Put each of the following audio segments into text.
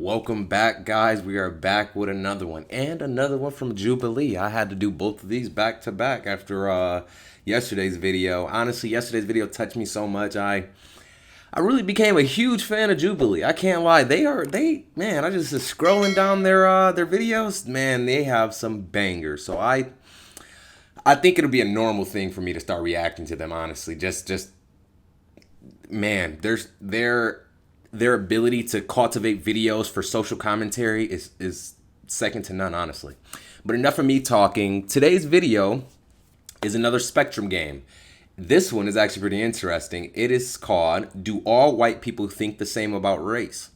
Welcome back, guys. We are back with another one and another one from Jubilee. I had to do both of these back to back after yesterday's video. Honestly, yesterday's video touched me so much. I really became a huge fan of Jubilee. I can't lie. Man, I just scrolling down their videos. Man, they have some bangers. So I think it'll be a normal thing for me to start reacting to them, honestly. Just man, their ability to cultivate videos for social commentary is second to none, honestly. But enough of me talking. Today's video is another Spectrum game. This one is actually pretty interesting. It is called, Do All White People Think the Same About Race?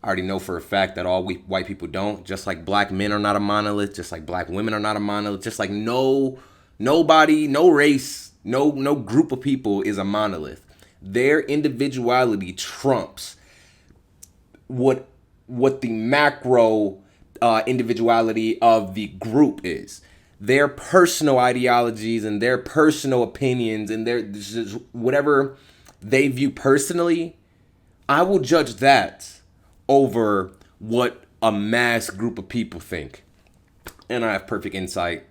I already know for a fact that all white people don't. Just like black men are not a monolith, just like black women are not a monolith, just like nobody, no race, no group of people is a monolith. Their individuality trumps what the macro individuality of the group is. Their personal ideologies and their personal opinions and their just whatever they view personally, I will judge that over what a mass group of people think. And I have perfect insight.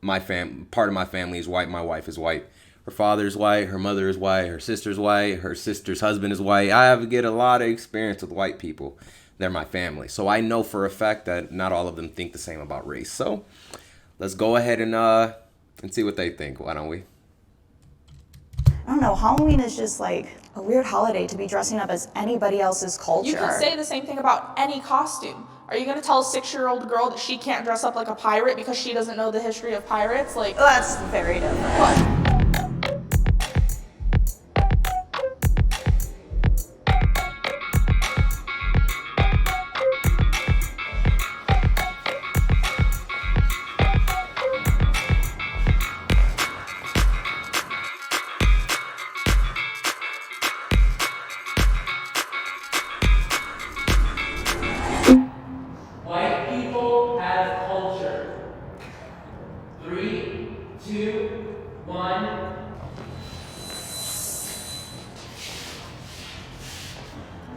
Part of my family is white. My wife is white. Her father's white, her mother is white, her sister's white, her sister's husband is white. Get a lot of experience with white people. They're my family. So I know for a fact that not all of them think the same about race. So let's go ahead and see what they think. Why don't we? I don't know, Halloween is just like a weird holiday to be dressing up as anybody else's culture. You can say the same thing about any costume. Are you going to tell a 6-year-old girl that she can't dress up like a pirate because she doesn't know the history of pirates? Like, That's very different. what? White people have culture. 3, 2, 1.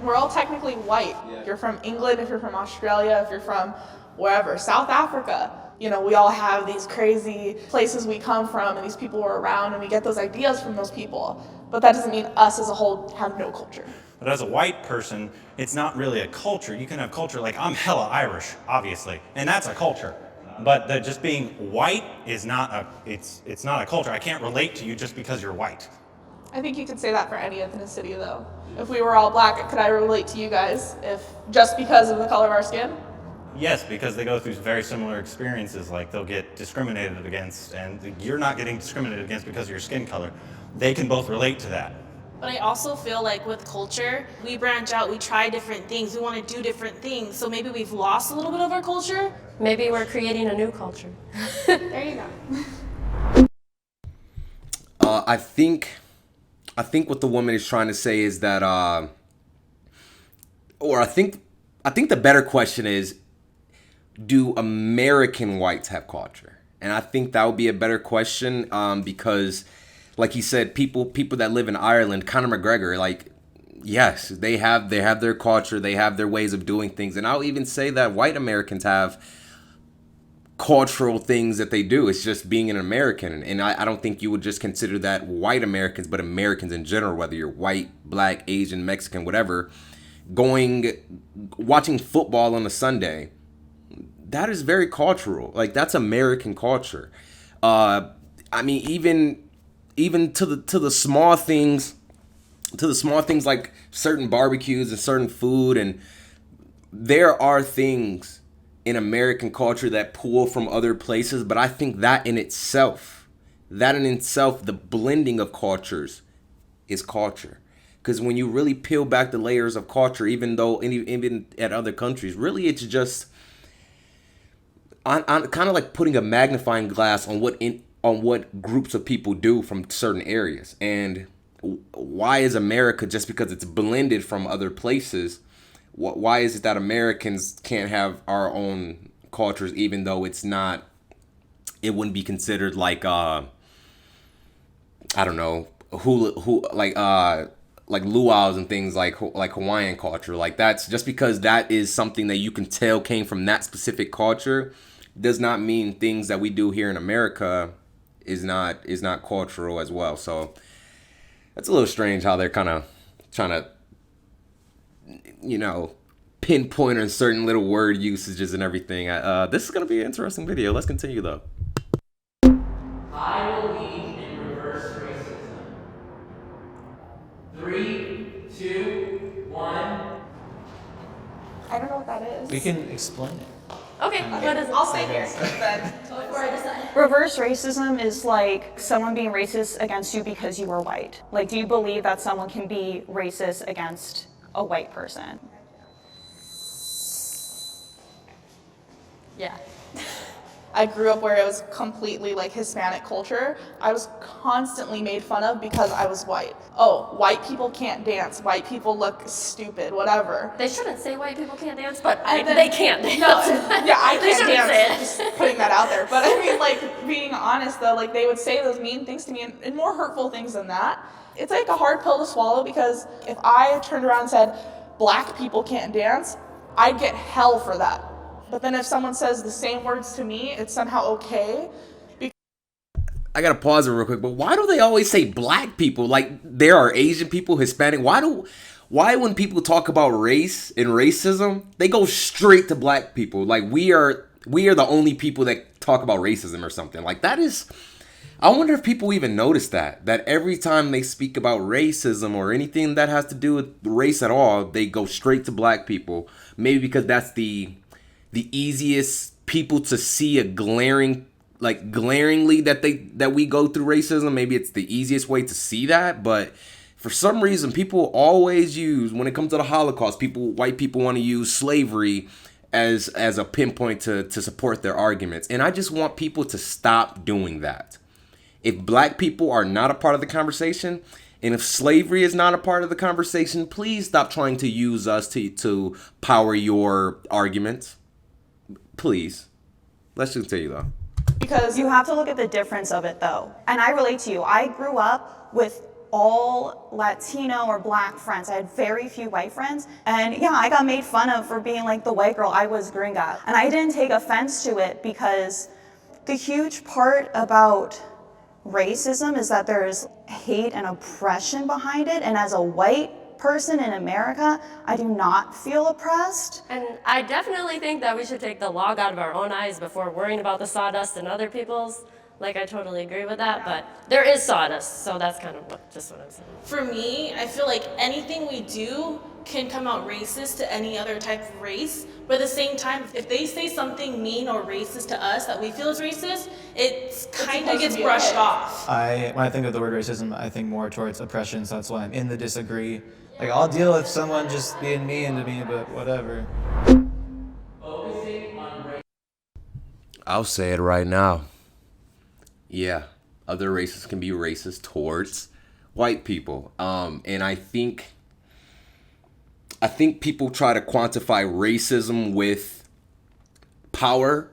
We're all technically white. If you're from England, if you're from Australia, if you're from wherever, South Africa, we all have these crazy places we come from and these people we're around and we get those ideas from those people. But that doesn't mean us as a whole have no culture. But as a white person, it's not really a culture. You can have culture like I'm hella Irish, obviously, and that's a culture. But just being white is not it's not a culture. I can't relate to you just because you're white. I think you could say that for any ethnicity, though. If we were all black, could I relate to you guys if just because of the color of our skin? Yes, because they go through very similar experiences, like they'll get discriminated against, and you're not getting discriminated against because of your skin color. They can both relate to that. But I also feel like with culture, we branch out, we try different things, we want to do different things. So maybe we've lost a little bit of our culture. Maybe we're creating a new culture. There you go. I think what the woman is trying to say is that, or I think the better question is, do American whites have culture? And I think that would be a better question because, like he said, people that live in Ireland, Conor McGregor, like, yes, they have their culture, they have their ways of doing things, and I'll even say that white Americans have cultural things that they do. It's just being an American, and I don't think you would just consider that white Americans, but Americans in general, whether you're white, black, Asian, Mexican, whatever, watching football on a Sunday. That is very cultural. Like, that's American culture. I mean, even to the small things, like certain barbecues and certain food, and there are things in American culture that pull from other places. But I think that in itself, the blending of cultures is culture. Because when you really peel back the layers of culture, even at other countries, really it's just I'm kind of like putting a magnifying glass on what groups of people do from certain areas. And why is America, just because it's blended from other places, why is it that Americans can't have our own cultures, even though it wouldn't be considered like I don't know, like luau's and things like Hawaiian culture. Like that's just because that is something that you can tell came from that specific culture does not mean things that we do here in America is not cultural as well. So that's a little strange how they're kind of trying to, you know, pinpoint on certain little word usages and everything. This is gonna be an interesting video. Let's continue though. I believe in reverse racism. 3, 2, 1. I don't know what that is. We can explain it. Okay, what is it? I'll stay here then. Before I decide. Reverse racism is like someone being racist against you because you are white. Like, do you believe that someone can be racist against a white person? Yeah. I grew up where it was completely like Hispanic culture. I was constantly made fun of because I was white. Oh, white people can't dance. White people look stupid, whatever. They shouldn't say white people can't dance, but And then- they can't dance. No, yeah, I They can't shouldn't say it. dance. Just putting that out there. But I mean, like, being honest though, like they would say those mean things to me and more hurtful things than that. It's like a hard pill to swallow because if I turned around and said, black people can't dance, I'd get hell for that. But then if someone says the same words to me, it's somehow okay. I gotta pause it real quick, but why do they always say black people? Like there are Asian people, Hispanic. Why when people talk about race and racism, they go straight to black people? Like we are the only people that talk about racism or something. Like that is, I wonder if people even notice that every time they speak about racism or anything that has to do with race at all, they go straight to black people. Maybe because that's the easiest people to see a glaringly that we go through racism. Maybe it's the easiest way to see that, but for some reason people always use, when it comes to the Holocaust, white people want to use slavery as a pinpoint to support their arguments. And I just want people to stop doing that. If black people are not a part of the conversation, and if slavery is not a part of the conversation, please stop trying to use us to power your arguments. Please. Let's continue though. Because You have to look at the difference of it though. And I relate to you. I grew up with all Latino or black friends. I had very few white friends. And yeah, I got made fun of for being like the white girl. I was gringa. And I didn't take offense to it because the huge part about racism is that there's hate and oppression behind it. And as a white person in America, I do not feel oppressed. And I definitely think that we should take the log out of our own eyes before worrying about the sawdust in other people's. Like, I totally agree with that, but there is sawdust, so that's kind of just what I'm saying. For me, I feel like anything we do can come out racist to any other type of race, but at the same time, if they say something mean or racist to us that we feel is racist, it kind of supposed to gets be brushed okay. off. When I think of the word racism, I think more towards oppression, so that's why I'm in the disagree. Like, I'll deal with someone just being mean to me, but whatever. Focusing on race. I'll say it right now. Yeah, other races can be racist towards white people. And I think people try to quantify racism with power.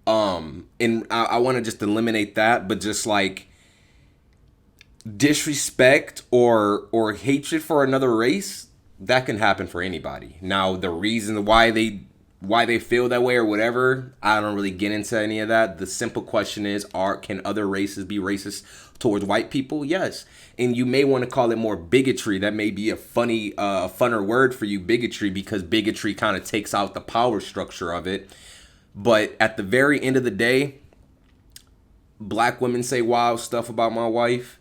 And I want to just eliminate that, but just like disrespect or hatred for another race, that can happen for anybody. Now, the reason why they feel that way or whatever, I don't really get into any of that. The simple question is, can other races be racist towards white people? Yes. And you may want to call it more bigotry. That may be a funner word for you, bigotry, because bigotry kind of takes out the power structure of it. But at the very end of the day, black women say wild stuff about my wife.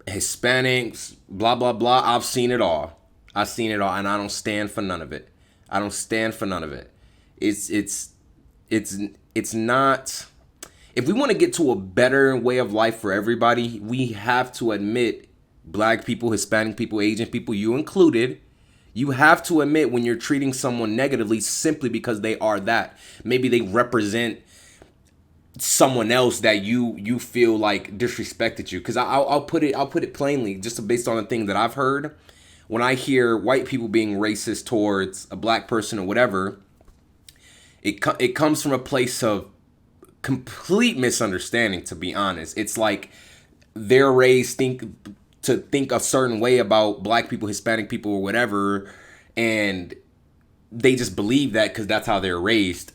Hispanics, blah, blah, blah. I've seen it all. And I don't stand for none of it. It's not. If we want to get to a better way of life for everybody, we have to admit, black people, Hispanic people, Asian people, you included, you have to admit when you're treating someone negatively simply because they are that. Maybe they represent someone else that you feel like disrespected you. Because I'll put it plainly, just based on the thing that I've heard. When I hear white people being racist towards a black person or whatever, it comes from a place of complete misunderstanding, to be honest. It's like they're raised to think a certain way about black people, Hispanic people, or whatever, and they just believe that because that's how they're raised.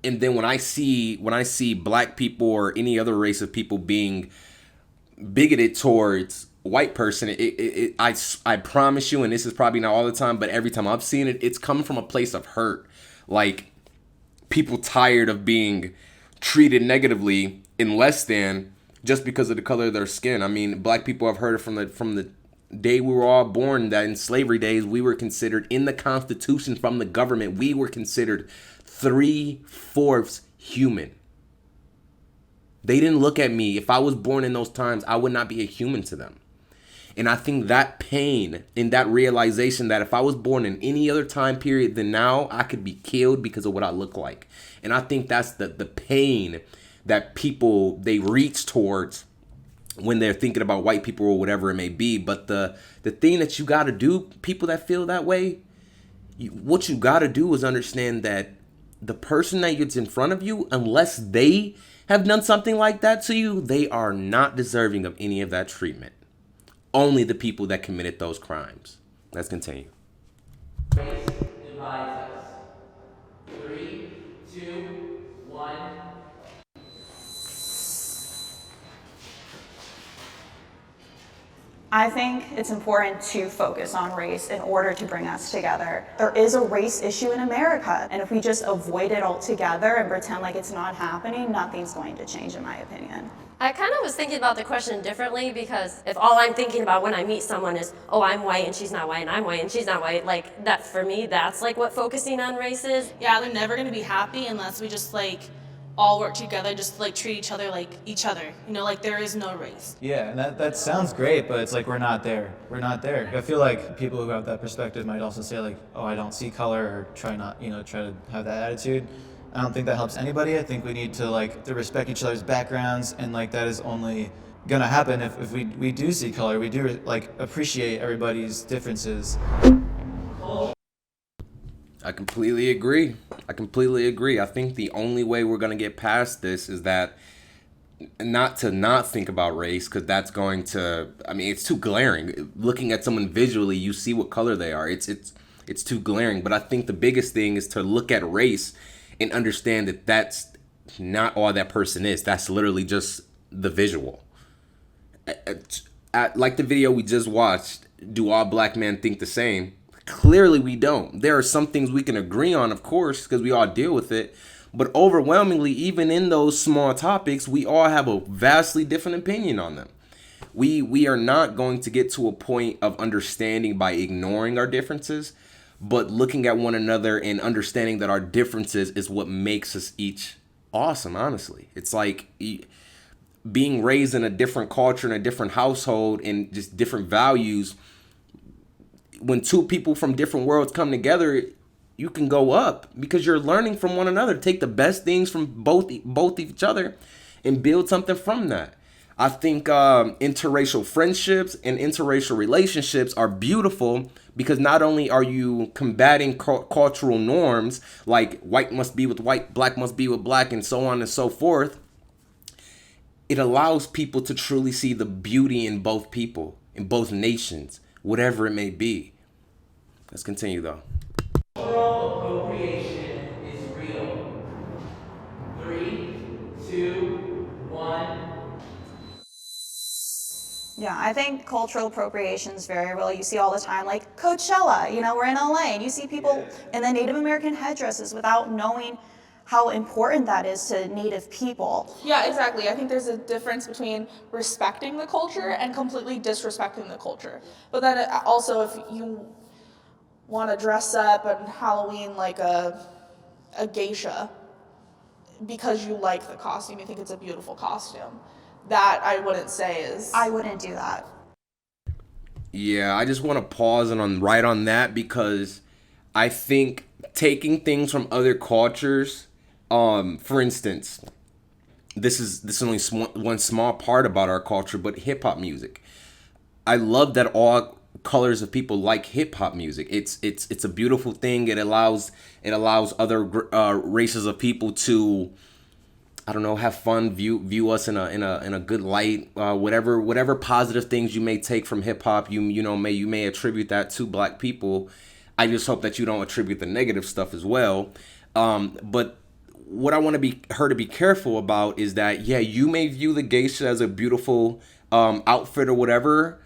And then when I see black people or any other race of people being bigoted towards white person, I promise you, and this is probably not all the time, but every time I've seen it, it's coming from a place of hurt. Like, people tired of being treated negatively and less than just because of the color of their skin. I mean, black people have heard it from the day we were all born, that in slavery days we were considered, in the Constitution from the government, we were considered 3/4 human. They didn't look at me. If I was born in those times, I would not be a human to them. And I think that pain and that realization that if I was born in any other time period than now, I could be killed because of what I look like. And I think that's the pain that people, they reach towards when they're thinking about white people or whatever it may be. But the thing that you got to do, people that feel that way, what you got to do is understand that the person that gets in front of you, unless they have done something like that to you, they are not deserving of any of that treatment. Only the people that committed those crimes. Let's continue. Race divides us. 3, 2, 1. I think it's important to focus on race in order to bring us together. There is a race issue in America, and if we just avoid it altogether and pretend like it's not happening, nothing's going to change, in my opinion. I kind of was thinking about the question differently, because if all I'm thinking about when I meet someone is, oh, I'm white and she's not white, and I'm white and she's not white, like, that for me, that's like what focusing on race is. Yeah, they're never gonna be happy unless we just like all work together, just like treat each other like each other. You know, like there is no race. Yeah, and that sounds great, but it's like we're not there. We're not there. I feel like people who have that perspective might also say like, oh, I don't see color, or try to have that attitude. I don't think that helps anybody. I think we need to respect each other's backgrounds, and like that is only gonna happen if we do see color. We do like appreciate everybody's differences. I completely agree. I think the only way we're going to get past this is that not think about race, because that's going to, I mean, it's too glaring. Looking at someone visually, you see what color they are. It's too glaring. But I think the biggest thing is to look at race and understand that that's not all that person is. That's literally just the visual. Like the video we just watched, do all black men think the same? Clearly we don't. There are some things we can agree on, of course, because we all deal with it. But overwhelmingly, even in those small topics, we all have a vastly different opinion on them. We are not going to get to a point of understanding by ignoring our differences, but looking at one another and understanding that our differences is what makes us each awesome, honestly. It's like being raised in a different culture, in a different household, and just different values. When two people from different worlds come together, you can go up because you're learning from one another. Take the best things from both each other and build something from that. I think interracial friendships and interracial relationships are beautiful because not only are you combating cultural norms like white must be with white, black must be with black, and so on and so forth, it allows people to truly see the beauty in both people, in both nations, whatever it may be. Let's continue though. Cultural appropriation is real. 3, 2, 1. Yeah, I think cultural appropriation is very real. You see all the time, like Coachella, we're in LA, and you see people in the Native American headdresses without knowing how important that is to Native people. Yeah, exactly. I think there's a difference between respecting the culture and completely disrespecting the culture. But then also, if you want to dress up on Halloween like a geisha because you like the costume, you think it's a beautiful costume, that I wouldn't say is... I wouldn't do that. Yeah, I just want to pause right on that, because I think taking things from other cultures, for instance, this is only one small part about our culture, but hip hop music. I love that all colors of people like hip hop music. It's a beautiful thing. It allows other races of people to I don't know, have fun, view us in a good light, whatever positive things you may take from hip hop, you may attribute that to black people. I just hope that you don't attribute the negative stuff as well. But what I want her to be careful about is that, yeah, you may view the geisha as a beautiful outfit or whatever,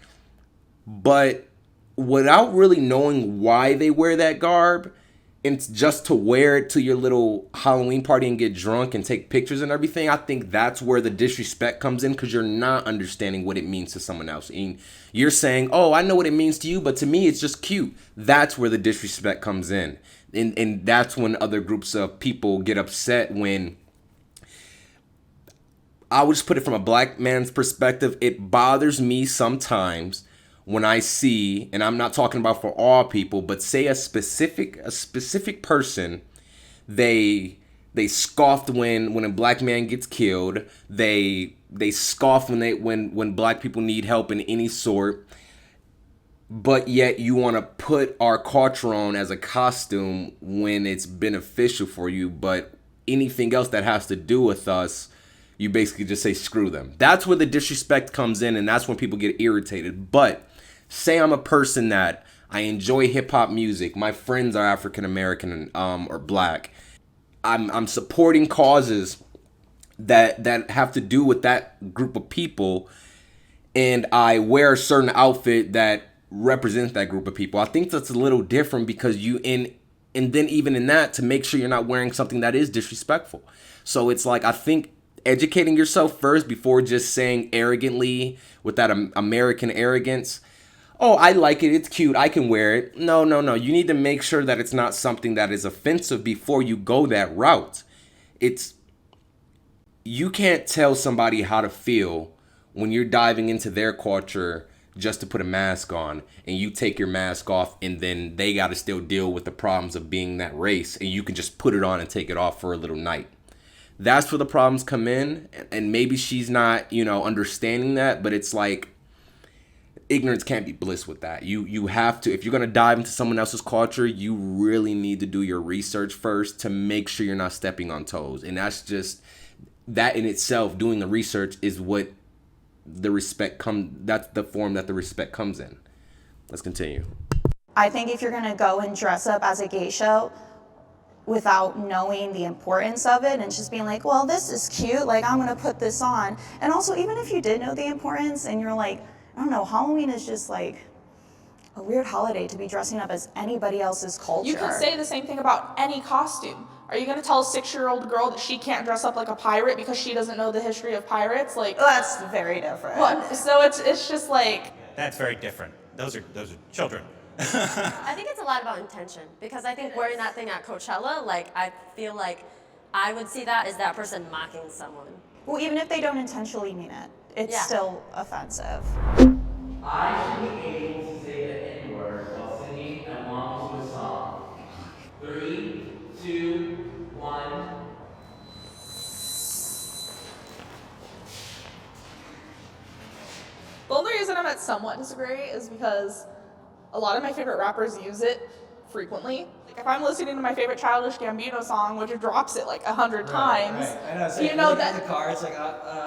but without really knowing why they wear that garb, and just to wear it to your little Halloween party and get drunk and take pictures and everything, I think that's where the disrespect comes in, because you're not understanding what it means to someone else. And you're saying, oh, I know what it means to you, but to me, it's just cute. That's where the disrespect comes in. And that's when other groups of people get upset when, I would just put it from a black man's perspective, it bothers me sometimes when I see, and I'm not talking about for all people, but say a specific person, they scoffed when a black man gets killed. They scoff when black people need help in any sort. But yet you want to put our culture on as a costume when it's beneficial for you, but anything else that has to do with us, you basically just say screw them. That's where the disrespect comes in, and that's when people get irritated. But say I'm a person that I enjoy hip hop music. My friends are African American or black. I'm supporting causes that have to do with that group of people, and I wear a certain outfit that represents that group of people. I think that's a little different, because and then even in that, to make sure you're not wearing something that is disrespectful. So it's like, I think educating yourself first before just saying arrogantly with that American arrogance, oh, I like it, it's cute, I can wear it. No. You need to make sure that it's not something that is offensive before you go that route. You can't tell somebody how to feel when you're diving into their culture just to put a mask on, and you take your mask off, and then they got to still deal with the problems of being that race, and you can just put it on and take it off for a little night. That's where the problems come in, and maybe she's not, understanding that, but it's like, ignorance can't be bliss with that. You have to, if you're going to dive into someone else's culture, you really need to do your research first to make sure you're not stepping on toes. And that's just, that in itself, doing the research is what that's the form that the respect comes in. Let's continue. I think if you're gonna go and dress up as a geisha without knowing the importance of it and just being like, well, this is cute, like I'm gonna put this on. And also, even if you did know the importance and you're like, I don't know, Halloween is just like a weird holiday to be dressing up as anybody else's culture. You could say the same thing about any costume. Are you going to tell a 6-year-old girl that she can't dress up like a pirate because she doesn't know the history of pirates? Like, that's very different. Well, so it's just like, That's very different. Those are children. I think it's a lot about intention, because I think wearing that thing at Coachella, like, I feel like I would see that as that person mocking someone. Well, even if they don't intentionally mean it, it's still offensive. I should be able to say the N-word while singing along to a song. 3, 2, 1. the only reason I'm at somewhat disagree is because a lot of my favorite rappers use it frequently. Like if I'm listening to my favorite Childish Gambino song, which drops it like 100 times, Right. I know, so you know like that in the car, it's like,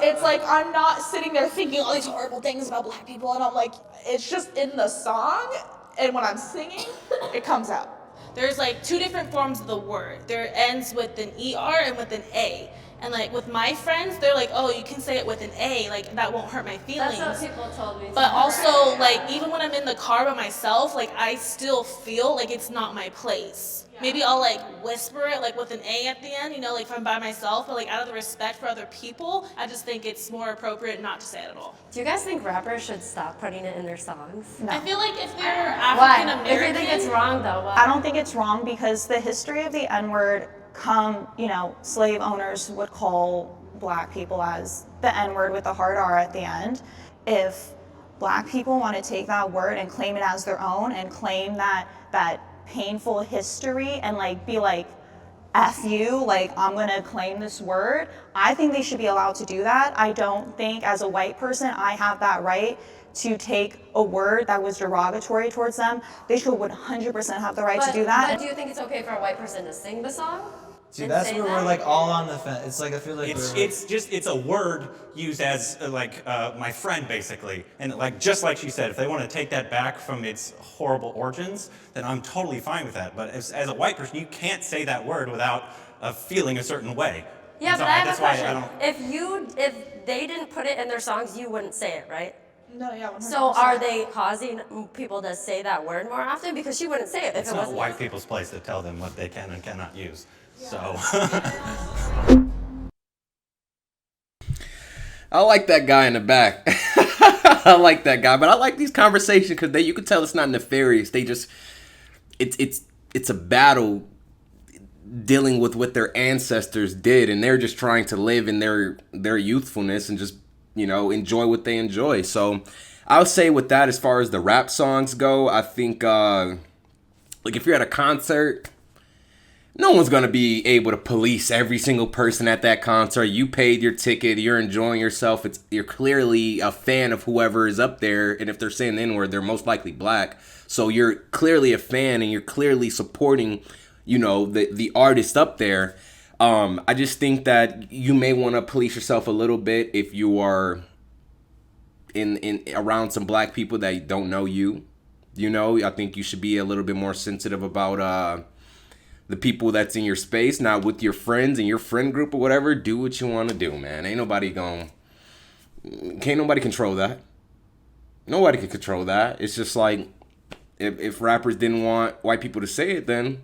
it's like I'm not sitting there thinking all these horrible things about black people, and I'm like, it's just in the song, and when I'm singing, it comes out. There's like 2 different forms of the word. There ends with an ER and with an A. And like with my friends, they're like, oh, you can say it with an A, like that won't hurt my feelings. That's what people told me. But also, like, even when I'm in the car by myself, like, I still feel like it's not my place. Maybe I'll, like, whisper it, like, with an A at the end, you know, like, if I'm by myself. But, like, out of the respect for other people, I just think it's more appropriate not to say it at all. Do you guys think rappers should stop putting it in their songs? No. I feel like if they're Why? African If you think it's American, wrong, though, why? I don't think it's wrong, because the history of the N-word slave owners would call black people as the N-word with the hard R at the end. If black people want to take that word and claim it as their own and claim that painful history and like be like, F you, like I'm gonna claim this word, I think they should be allowed to do that. I don't think as a white person I have that right to take a word that was derogatory towards them. They should 100% have the right to do that. But do you think it's okay for a white person to sing the song? See, and that's say where that? we're like all on the fence. It's like I feel like It's a word used as my friend basically, and like just like she said, if they want to take that back from its horrible origins, then I'm totally fine with that. But as a white person, you can't say that word without feeling a certain way. Yeah, And so but I have that's a why question. If they didn't put it in their songs, you wouldn't say it, right? No, yeah, 100%. So are they causing people to say that word more often? Because she wouldn't say it if It's it not wasn't. white people's place to tell them what they can and cannot use. So I like that guy in the back. I like that guy, but I like these conversations because you can tell it's not nefarious. They just it's a battle dealing with what their ancestors did, and they're just trying to live in their youthfulness and just enjoy what they enjoy. So I'll say with that, as far as the rap songs go, I think like if you're at a concert, no one's gonna be able to police every single person at that concert. You paid your ticket, you're enjoying yourself. You're clearly a fan of whoever is up there, and if they're saying the N-word, they're most likely black. So you're clearly a fan, and you're clearly supporting, the artist up there. I just think that you may want to police yourself a little bit if you are in around some black people that don't know you. I think you should be a little bit more sensitive about the people that's in your space, not with your friends and your friend group or whatever. Do what you want to do, man. Can't nobody control that. Nobody can control that. It's just like if rappers didn't want white people to say it, then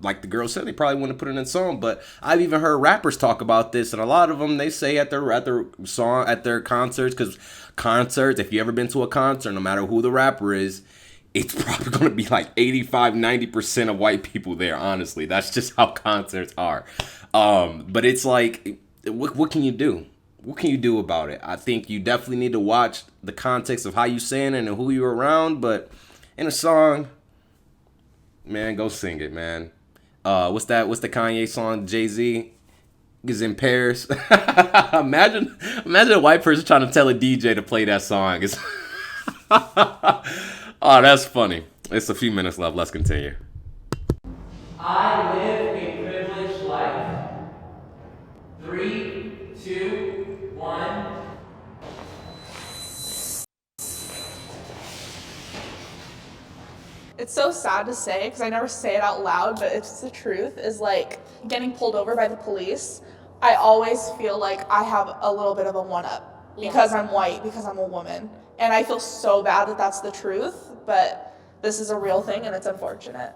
like the girl said, they probably wouldn't have put it in a song. But I've even heard rappers talk about this, and a lot of them, they say at their concerts, because concerts, if you ever been to a concert, no matter who the rapper is, it's probably going to be like 85-90% of white people there. Honestly, that's just how concerts are. But it's like, what can you do? What can you do about it? I think you definitely need to watch the context of how you saying it and who you're around. But in a song, man, go sing it, man. What's the Kanye song? Jay-Z is in Paris. Imagine a white person trying to tell a DJ to play that song. It's oh, that's funny. It's a few minutes left. Let's continue. I live a privileged life. 3, 2, 1. It's so sad to say because I never say it out loud, but it's the truth, is like getting pulled over by the police. I always feel like I have a little bit of a one-up because I'm white, because I'm a woman. And I feel so bad that that's the truth, but this is a real thing and it's unfortunate.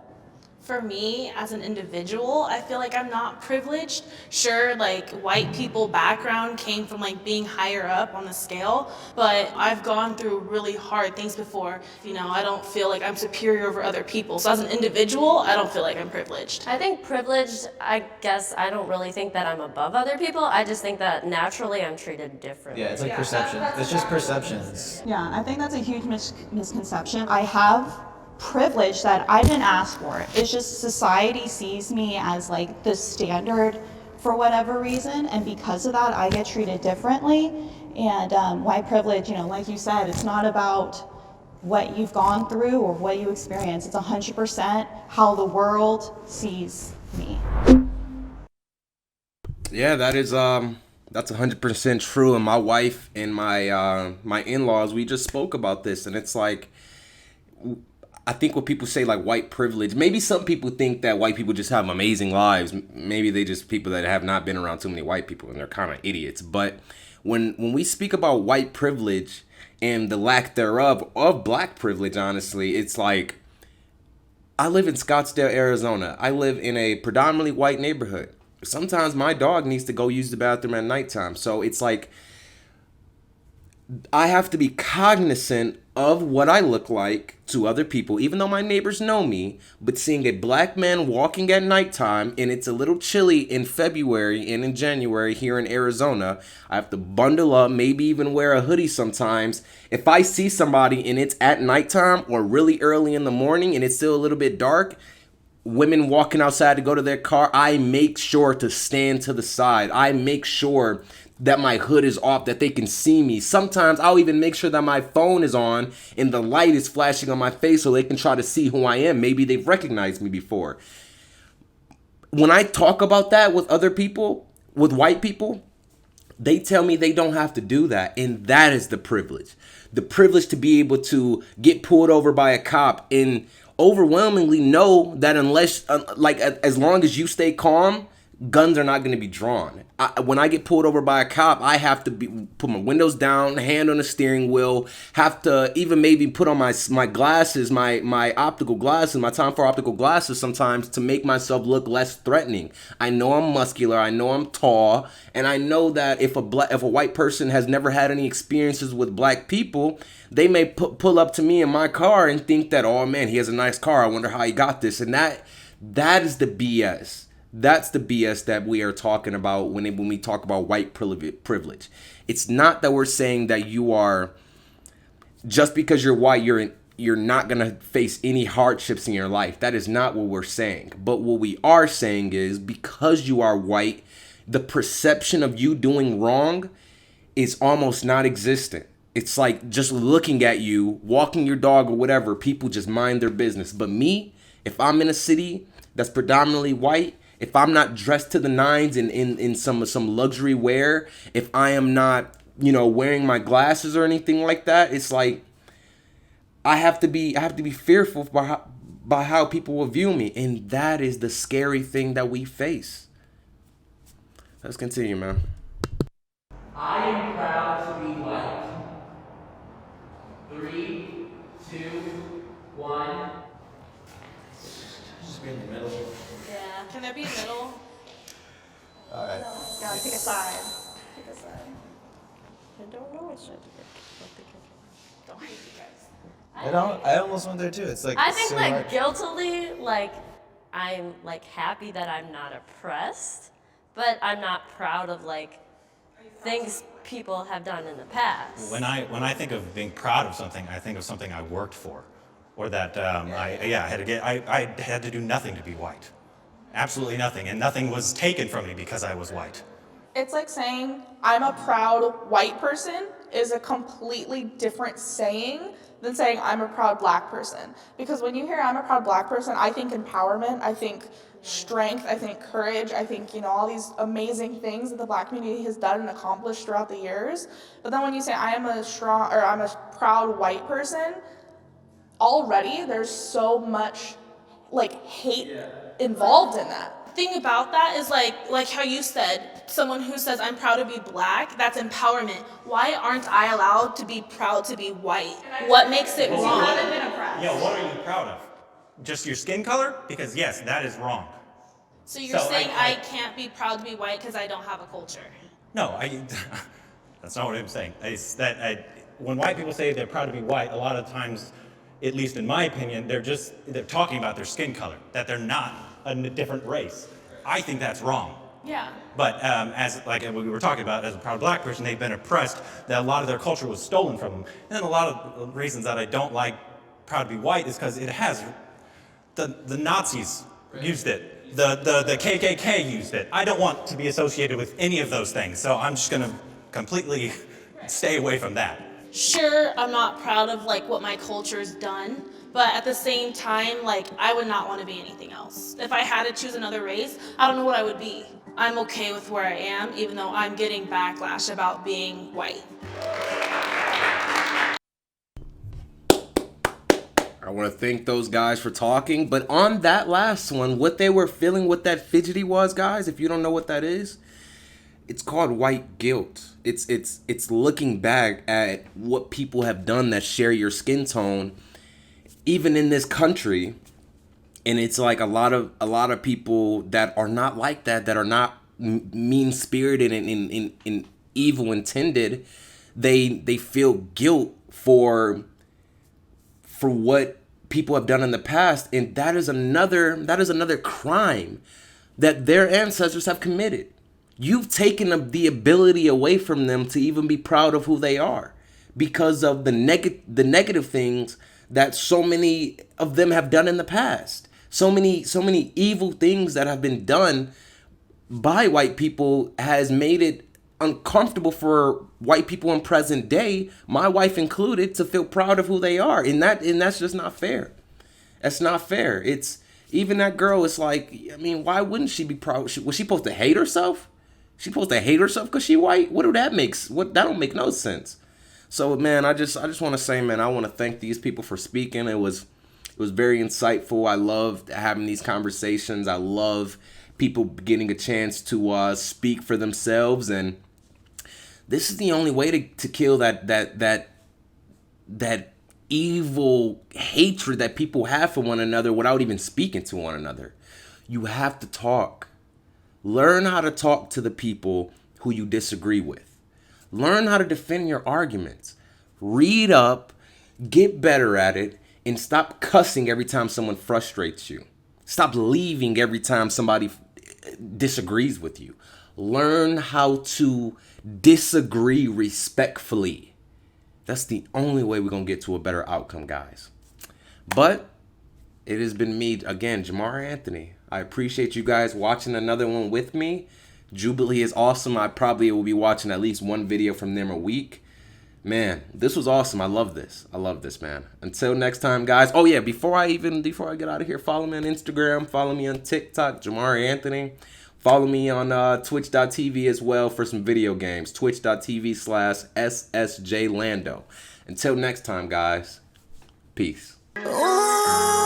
For me, as an individual, I feel like I'm not privileged. Sure, like white people background came from like being higher up on the scale, but I've gone through really hard things before. I don't feel like I'm superior over other people. So as an individual, I don't feel like I'm privileged. I think privileged, I guess I don't really think that I'm above other people. I just think that naturally I'm treated differently. yeah, it's like perception. It's just perceptions. Yeah, I think that's a huge misconception. I have privilege that I didn't ask for. It's just society sees me as like the standard for whatever reason, and because of that, I get treated differently. And white privilege, like you said, it's not about what you've gone through or what you experience. It's 100% how the world sees me. Yeah, that's 100% true. And my wife and my in-laws, we just spoke about this, and it's like, I think when people say like white privilege, maybe some people think that white people just have amazing lives. Maybe they just people that have not been around too many white people and they're kind of idiots. But when we speak about white privilege and the lack thereof of black privilege, honestly, it's like, I live in Scottsdale, Arizona. I live in a predominantly white neighborhood. Sometimes my dog needs to go use the bathroom at nighttime. So it's like, I have to be cognizant of what I look like to other people, even though my neighbors know me. But seeing a black man walking at nighttime, and it's a little chilly in February and in January here in Arizona, I have to bundle up, maybe even wear a hoodie sometimes. If I see somebody and it's at nighttime or really early in the morning and it's still a little bit dark, women walking outside to go to their car, I make sure to stand to the side. I make sure that my hood is off, that they can see me. Sometimes I'll even make sure that my phone is on and the light is flashing on my face so they can try to see who I am. Maybe they've recognized me before. when I talk about that with other people, with white people, they tell me they don't have to do that. And that is the privilege. The privilege to be able to get pulled over by a cop and overwhelmingly know that as long as you stay calm, guns are not going to be drawn. When I get pulled over by a cop, I have to put my windows down, hand on the steering wheel, have to even maybe put on my glasses, my optical glasses, my time for optical glasses sometimes to make myself look less threatening. I know I'm muscular, I know I'm tall, and I know that if a white person has never had any experiences with black people, they may pull up to me in my car and think that, oh man, he has a nice car, I wonder how he got this. And that is the BS. That's the BS that we are talking about when we talk about white privilege. It's not that we're saying that you are, just because you're white, you're not going to face any hardships in your life. That is not what we're saying. But what we are saying is, because you are white, the perception of you doing wrong is almost not existent. It's like just looking at you, walking your dog or whatever, people just mind their business. But me, if I'm in a city that's predominantly white, if I'm not dressed to the nines in some luxury wear, if I am not, wearing my glasses or anything like that, it's like I have to be fearful by how people will view me, and that is the scary thing that we face. Let's continue, man. I am proud to be white. 3, 2, 1. Just be in the middle. Yeah. Can there be a middle? All right. Gotta pick a side. Pick a side. I don't know what should Don't hate you guys. I almost went there too. It's like I think so like hard. guiltily, like I'm like happy that I'm not oppressed, but I'm not proud of like things people have done in the past. When I think of being proud of something, I think of something I worked for, or that I had to do nothing to be white, absolutely nothing, and nothing was taken from me because I was white. It's like saying I'm a proud white person is a completely different saying than saying I'm a proud black person. Because when you hear I'm a proud black person, I think empowerment, I think strength, I think courage, I think, all these amazing things that the black community has done and accomplished throughout the years. But then when you say I'm a proud white person, already there's so much like hate involved in that. Thing about that is like how you said, someone who says I'm proud to be black, that's empowerment. Why aren't I allowed to be proud to be white? What makes it wrong? Yeah, what are you proud of? Just your skin color? Because yes, that is wrong. So you're saying I can't be proud to be white because I don't have a culture? No, that's not what I'm saying. It's that when white people say they're proud to be white, a lot of times, at least in my opinion, they're talking about their skin color, that they're not a different race. I think that's wrong. Yeah. But as like we were talking about, as a proud black person, they've been oppressed, that a lot of their culture was stolen from them. And a lot of reasons that I don't like proud to be white is because it has, the Nazis used it, the KKK used it. I don't want to be associated with any of those things, so I'm just gonna completely stay away from that. Sure, I'm not proud of like what my culture's done, but at the same time, like I would not want to be anything else. If I had to choose another race, I don't know what I would be. I'm okay with where I am, even though I'm getting backlash about being white. I want to thank those guys for talking, but on that last one, what they were feeling, what that fidgety was, guys, if you don't know what that is, it's called white guilt. It's looking back at what people have done that share your skin tone, even in this country, and it's like a lot of people that are not like that are not mean spirited and evil intended. They feel guilt for what people have done in the past, and that is another crime that their ancestors have committed. You've taken the ability away from them to even be proud of who they are because of the negative things that so many of them have done in the past. So many evil things that have been done by white people has made it uncomfortable for white people in present day, my wife included, to feel proud of who they are. And that's just not fair. That's not fair. It's Even that girl is like, I mean, why wouldn't she be proud? Was she supposed to hate herself? She supposed to hate herself because she white? What do that makes? What that don't make no sense. So man, I just want to say, man, I want to thank these people for speaking. It was very insightful. I love having these conversations. I love people getting a chance to speak for themselves, and this is the only way to kill that evil hatred that people have for one another without even speaking to one another. You have to talk. Learn how to talk to the people who you disagree with. Learn how to defend your arguments. Read up, get better at it, and stop cussing every time someone frustrates you. Stop leaving every time somebody disagrees with you. Learn how to disagree respectfully. That's the only way we're going to get to a better outcome, guys. But it has been me, again, Jamar Anthony. I appreciate you guys watching another one with me. Jubilee is awesome. I probably will be watching at least one video from them a week. Man, this was awesome. I love this. I love this, man. Until next time, guys. Oh, yeah, before I get out of here, follow me on Instagram. Follow me on TikTok, Jamar Anthony. Follow me on twitch.tv as well for some video games. Twitch.tv/SSJLando. Until next time, guys. Peace. Ooh.